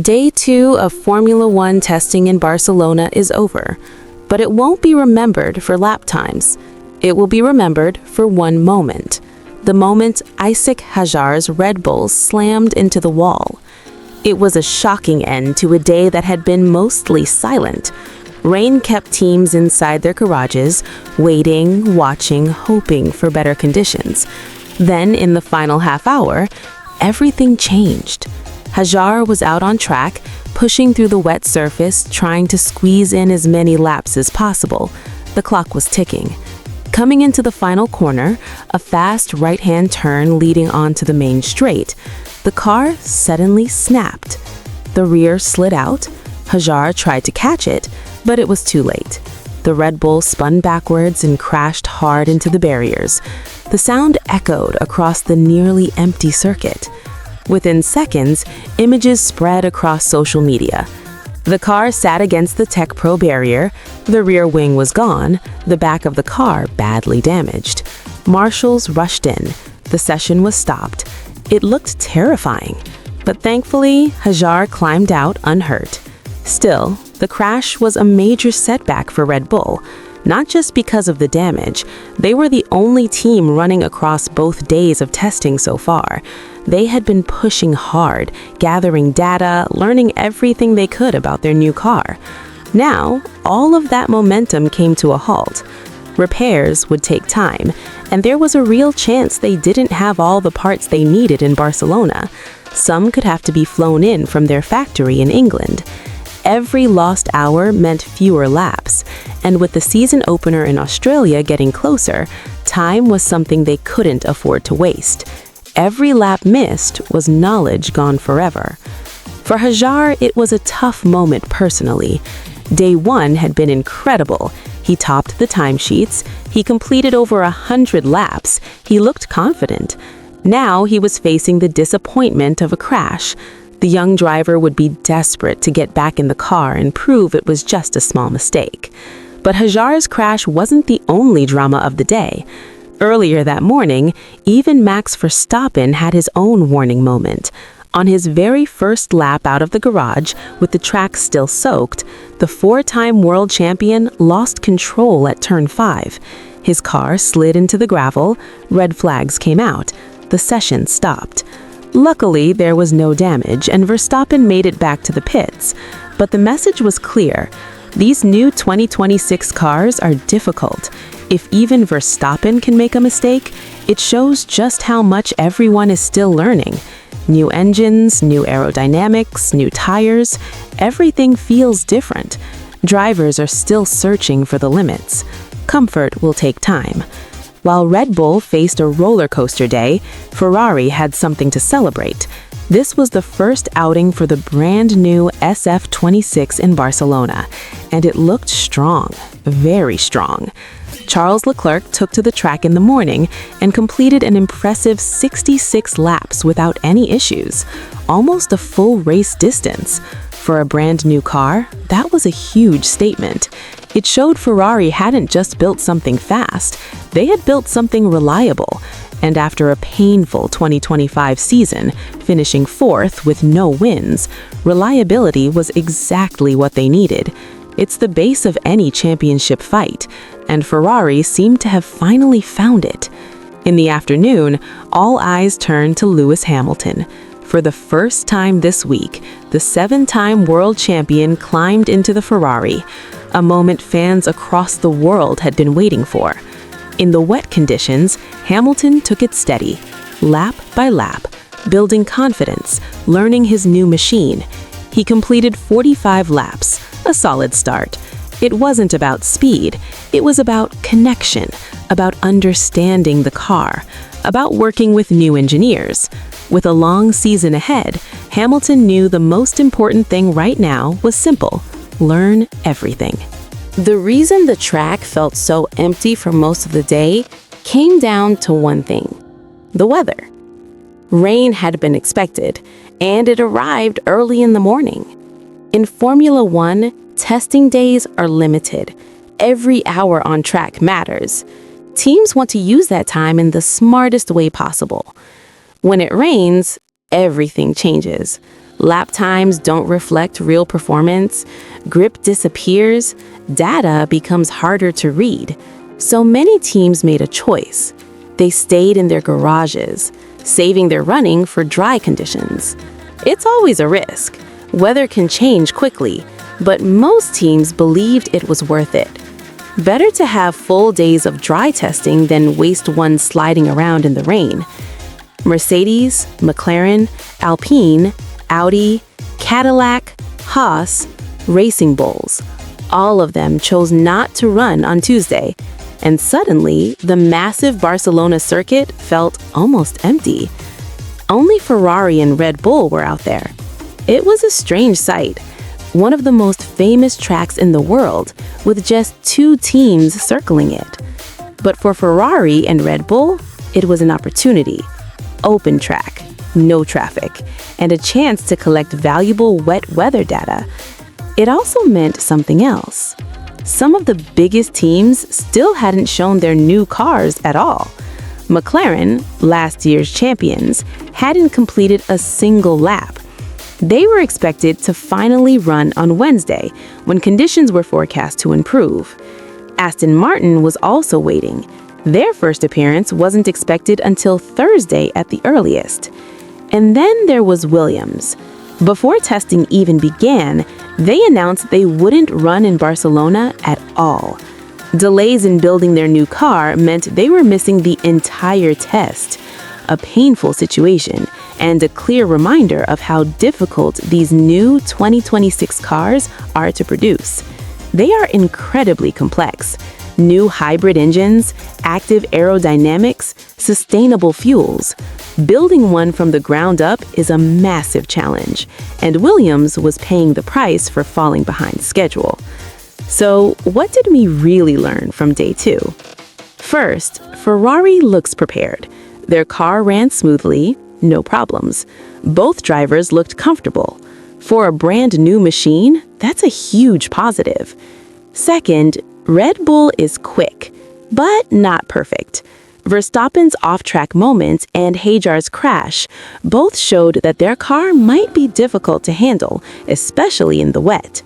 Day 2 of Formula One testing in Barcelona is over, but it won't be remembered for lap times. It will be remembered for one moment. The moment Isaac Hajar's Red Bull slammed into the wall. It was a shocking end to a day that had been mostly silent. Rain kept teams inside their garages, waiting, watching, hoping for better conditions. Then, in the final half hour, everything changed. Hajar was out on track, pushing through the wet surface, trying to squeeze in as many laps as possible. The clock was ticking. Coming into the final corner, a fast right-hand turn leading onto the main straight, the car suddenly snapped. The rear slid out. Hajar tried to catch it, but it was too late. The Red Bull spun backwards and crashed hard into the barriers. The sound echoed across the nearly empty circuit. Within seconds, images spread across social media. The car sat against the Tech Pro barrier, the rear wing was gone, the back of the car badly damaged. Marshals rushed in. The session was stopped. It looked terrifying, but thankfully, Hajar climbed out unhurt. Still, the crash was a major setback for Red Bull, not just because of the damage. They were the only team running across both days of testing so far. They had been pushing hard, gathering data, learning everything they could about their new car. Now, all of that momentum came to a halt. Repairs would take time, and there was a real chance they didn't have all the parts they needed in Barcelona. Some could have to be flown in from their factory in England. Every lost hour meant fewer laps, and with the season opener in Australia getting closer, time was something they couldn't afford to waste. Every lap missed was knowledge gone forever. For Hajar, it was a tough moment personally. Day 1 had been incredible. He topped the timesheets. He completed over 100 laps. He looked confident. Now he was facing the disappointment of a crash. The young driver would be desperate to get back in the car and prove it was just a small mistake. But Hajar's crash wasn't the only drama of the day. Earlier that morning, even Max Verstappen had his own warning moment. On his very first lap out of the garage, with the track still soaked, the 4-time world champion lost control at turn 5. His car slid into the gravel, red flags came out, the session stopped. Luckily, there was no damage, and Verstappen made it back to the pits. But the message was clear. These new 2026 cars are difficult. If even Verstappen can make a mistake, it shows just how much everyone is still learning. New engines, new aerodynamics, new tires, everything feels different. Drivers are still searching for the limits. Comfort will take time. While Red Bull faced a roller coaster day, Ferrari had something to celebrate. This was the first outing for the brand new SF26 in Barcelona, and it looked strong, very strong. Charles Leclerc took to the track in the morning and completed an impressive 66 laps without any issues, almost a full race distance. For a brand new car, that was a huge statement. It showed Ferrari hadn't just built something fast, they had built something reliable. And after a painful 2025 season, finishing 4th with no wins, reliability was exactly what they needed. It's the base of any championship fight, and Ferrari seemed to have finally found it. In the afternoon, all eyes turned to Lewis Hamilton. For the first time this week, the 7-time world champion climbed into the Ferrari, a moment fans across the world had been waiting for. In the wet conditions, Hamilton took it steady, lap by lap, building confidence, learning his new machine. He completed 45 laps, a solid start. It wasn't about speed, it was about connection, about understanding the car, about working with new engineers. With a long season ahead, Hamilton knew the most important thing right now was simple: learn everything. The reason the track felt so empty for most of the day came down to one thing: the weather. Rain had been expected, and it arrived early in the morning. In Formula One, testing days are limited. Every hour on track matters. Teams want to use that time in the smartest way possible. When it rains, everything changes. Lap times don't reflect real performance, grip disappears, data becomes harder to read. So many teams made a choice. They stayed in their garages, saving their running for dry conditions. It's always a risk. Weather can change quickly, but most teams believed it was worth it. Better to have full days of dry testing than waste one sliding around in the rain. Mercedes, McLaren, Alpine, Audi, Cadillac, Haas, Racing Bulls. All of them chose not to run on Tuesday, and suddenly the massive Barcelona circuit felt almost empty. Only Ferrari and Red Bull were out there. It was a strange sight, one of the most famous tracks in the world, with just 2 teams circling it. But for Ferrari and Red Bull, it was an opportunity. Open track, no traffic, and a chance to collect valuable wet weather data. It also meant something else. Some of the biggest teams still hadn't shown their new cars at all. McLaren, last year's champions, hadn't completed a single lap. They were expected to finally run on Wednesday, when conditions were forecast to improve. Aston Martin was also waiting. Their first appearance wasn't expected until Thursday at the earliest. And then there was Williams. Before testing even began, they announced they wouldn't run in Barcelona at all. Delays in building their new car meant they were missing the entire test. A painful situation, and a clear reminder of how difficult these new 2026 cars are to produce. They are incredibly complex. New hybrid engines, active aerodynamics, sustainable fuels. Building one from the ground up is a massive challenge, and Williams was paying the price for falling behind schedule. So, what did we really learn from day 2? First, Ferrari looks prepared. Their car ran smoothly, no problems. Both drivers looked comfortable. For a brand new machine, that's a huge positive. Second, Red Bull is quick, but not perfect. Verstappen's off-track moments and Hajar's crash both showed that their car might be difficult to handle, especially in the wet.